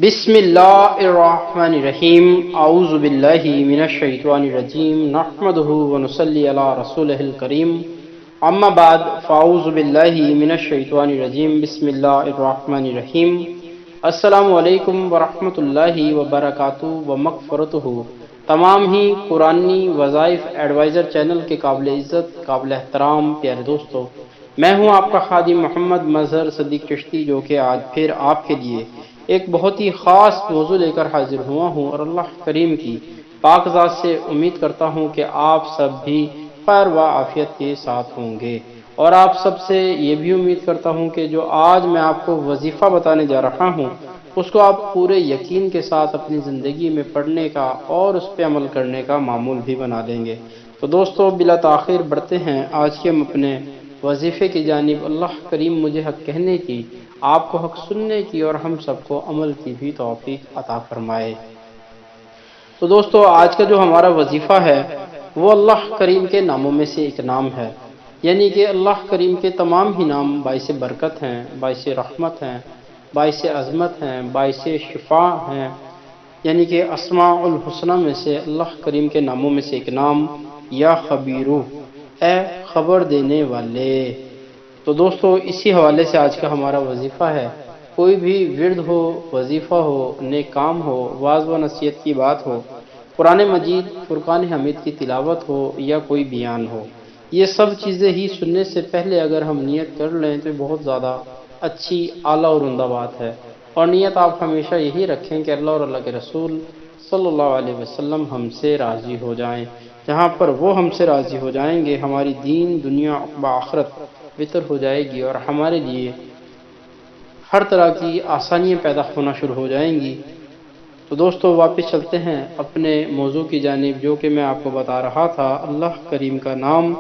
بسم اللہ الرحمن الرحیم اعوذ باللہ من الشیطان الرجیم نحمدہ ونصلی علی رسولہ الکریم اما بعد فاعوذ باللہ من الشیطان الرجیم بسم اللہ الرحمن الرحیم السلام علیکم ورحمۃ اللہ وبرکاتہ ومغفرتہ۔ تمام ہی قرآنی وظائف ایڈوائزر چینل کے قابل عزت قابل احترام پیارے دوستو، میں ہوں آپ کا خادم محمد مظہر صدیق چشتی، جو کہ آج پھر آپ کے لیے ایک بہت ہی خاص موضوع لے کر حاضر ہوا ہوں، اور اللہ کریم کی پاک ذات سے امید کرتا ہوں کہ آپ سب بھی خیر و عافیت کے ساتھ ہوں گے، اور آپ سب سے یہ بھی امید کرتا ہوں کہ جو آج میں آپ کو وظیفہ بتانے جا رہا ہوں اس کو آپ پورے یقین کے ساتھ اپنی زندگی میں پڑھنے کا اور اس پہ عمل کرنے کا معمول بھی بنا لیں گے۔ تو دوستو بلا تاخیر بڑھتے ہیں آج کے ہم اپنے وظیفے کی جانب۔ اللہ کریم مجھے حق کہنے کی، آپ کو حق سننے کی اور ہم سب کو عمل کی بھی توفیق عطا فرمائے۔ تو دوستو آج کا جو ہمارا وظیفہ ہے وہ اللہ کریم کے ناموں میں سے ایک نام ہے، یعنی کہ اللہ کریم کے تمام ہی نام باعث برکت ہیں، باعث رحمت ہیں، باعث عظمت ہیں، باعث شفا ہیں، یعنی کہ اسماء الحسنہ میں سے اللہ کریم کے ناموں میں سے ایک نام یا خبیرو، اے خبر دینے والے۔ تو دوستو اسی حوالے سے آج کا ہمارا وظیفہ ہے۔ کوئی بھی ورد ہو، وظیفہ ہو، نیک کام ہو، واعظ و نصیحت کی بات ہو، قرآن مجید فرقان حمید کی تلاوت ہو یا کوئی بیان ہو، یہ سب چیزیں ہی سننے سے پہلے اگر ہم نیت کر لیں تو بہت زیادہ اچھی اعلیٰ اور عمدہ بات ہے۔ اور نیت آپ ہمیشہ یہی رکھیں کہ اللہ اور اللہ کے رسول صلی اللہ علیہ وسلم ہم سے راضی ہو جائیں۔ جہاں پر وہ ہم سے راضی ہو جائیں گے ہماری دین دنیا عقبہ آخرت بہتر ہو جائے گی، اور ہمارے لیے ہر طرح کی آسانیاں پیدا ہونا شروع ہو جائیں گی۔ تو دوستو واپس چلتے ہیں اپنے موضوع کی جانب، جو کہ میں آپ کو بتا رہا تھا، اللہ کریم کا نام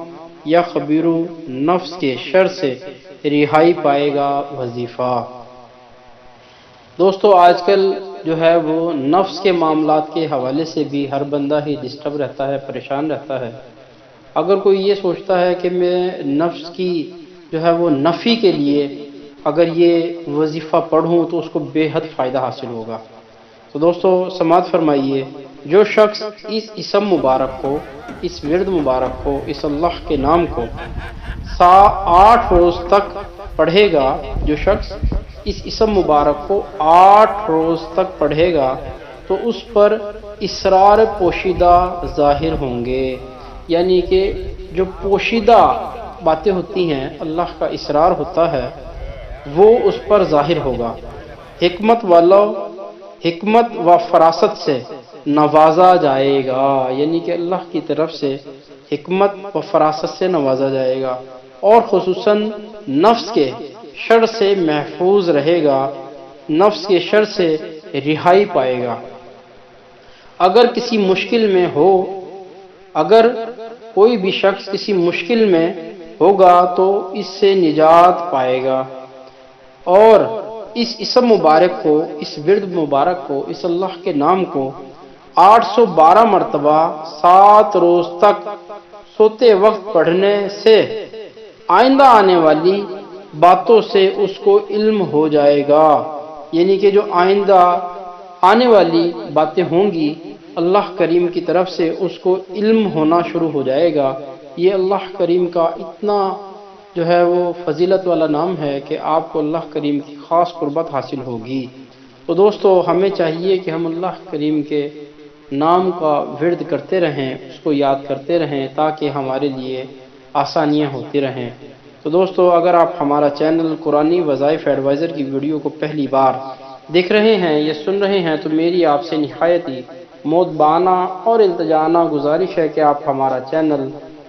یا خبیرو، نفس کے شر سے رہائی پائے گا وظیفہ۔ دوستو آج کل جو ہے وہ نفس کے معاملات کے حوالے سے بھی ہر بندہ ہی ڈسٹرب رہتا ہے، پریشان رہتا ہے۔ اگر کوئی یہ سوچتا ہے کہ میں نفس کی جو ہے وہ نفی کے لیے اگر یہ وظیفہ پڑھوں تو اس کو بے حد فائدہ حاصل ہوگا، تو دوستو سماعت فرمائیے، جو شخص اس اسم مبارک کو، اس ورد مبارک کو، اس اللہ کے نام کو 8 روز تک پڑھے گا، جو شخص اس اسم مبارک کو 8 روز تک پڑھے گا تو اس پر اسرار پوشیدہ ظاہر ہوں گے، یعنی کہ جو پوشیدہ باتیں ہوتی ہیں، اللہ کا اسرار ہوتا ہے، وہ اس پر ظاہر ہوگا۔ حکمت و فراست سے نوازا جائے گا، یعنی کہ اللہ کی طرف سے حکمت و فراست سے نوازا جائے گا، اور خصوصاً نفس کے شر سے محفوظ رہے گا، نفس کے شر سے رہائی پائے گا۔ اگر کسی مشکل میں ہو، اگر کوئی بھی شخص کسی مشکل میں ہوگا تو اس سے نجات پائے گا، اور اس اسم مبارک کو، اس ورد مبارک کو، اس اللہ کے نام کو 812 مرتبہ 7 روز تک سوتے وقت پڑھنے سے آئندہ آنے والی باتوں سے اس کو علم ہو جائے گا، یعنی کہ جو آئندہ آنے والی باتیں ہوں گی اللہ کریم کی طرف سے اس کو علم ہونا شروع ہو جائے گا۔ یہ اللہ کریم کا اتنا جو ہے وہ فضیلت والا نام ہے کہ آپ کو اللہ کریم کی خاص قربت حاصل ہوگی۔ تو دوستو ہمیں چاہیے کہ ہم اللہ کریم کے نام کا ورد کرتے رہیں، اس کو یاد کرتے رہیں، تاکہ ہمارے لیے آسانیاں ہوتی رہیں۔ تو دوستو اگر آپ ہمارا چینل قرآنی وظائف ایڈوائزر کی ویڈیو کو پہلی بار دیکھ رہے ہیں یا سن رہے ہیں تو میری آپ سے نہایت ہی مودبانہ اور التجانہ گزارش ہے کہ آپ ہمارا چینل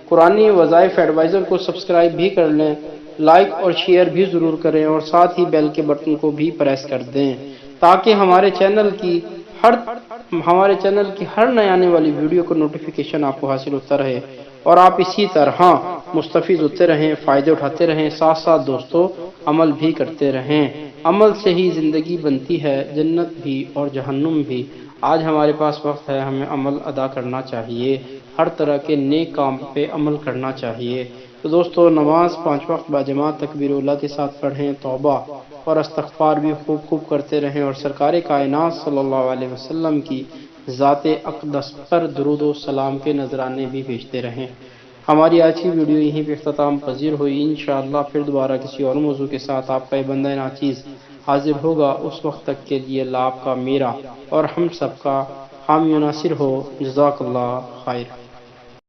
قرآنی وظائف ایڈوائزر کو سبسکرائب بھی کر لیں، لائک اور شیئر بھی ضرور کریں، اور ساتھ ہی بیل کے بٹن کو بھی پریس کر دیں، تاکہ ہمارے چینل کی ہر نئے آنے والی ویڈیو کو نوٹیفیکیشن آپ کو حاصل ہوتا رہے، اور آپ اسی طرح مستفید ہوتے رہیں، فائدے اٹھاتے رہیں، ساتھ ساتھ دوستو عمل بھی کرتے رہیں۔ عمل سے ہی زندگی بنتی ہے، جنت بھی اور جہنم بھی۔ آج ہمارے پاس وقت ہے، ہمیں عمل ادا کرنا چاہیے، ہر طرح کے نیک کام پہ عمل کرنا چاہیے۔ تو دوستو نماز 5 وقت باجماعت تکبیر اولیٰ کے ساتھ پڑھیں، توبہ اور استغفار بھی خوب خوب کرتے رہیں، اور سرکار کائنات صلی اللہ علیہ وسلم کی ذات اقدس پر درود و سلام کے نذرانے بھی بھیجتے رہیں۔ ہماری آج کی ویڈیو یہیں پہ اختتام پذیر ہوئی۔ انشاءاللہ پھر دوبارہ کسی اور موضوع کے ساتھ آپ کا یہ بندہ ناچیز حاضر ہوگا۔ اس وقت تک کے لیے اللہ آپ کا، میرا اور ہم سب کا حامی و ناصر ہو۔ جزاک اللہ خیر۔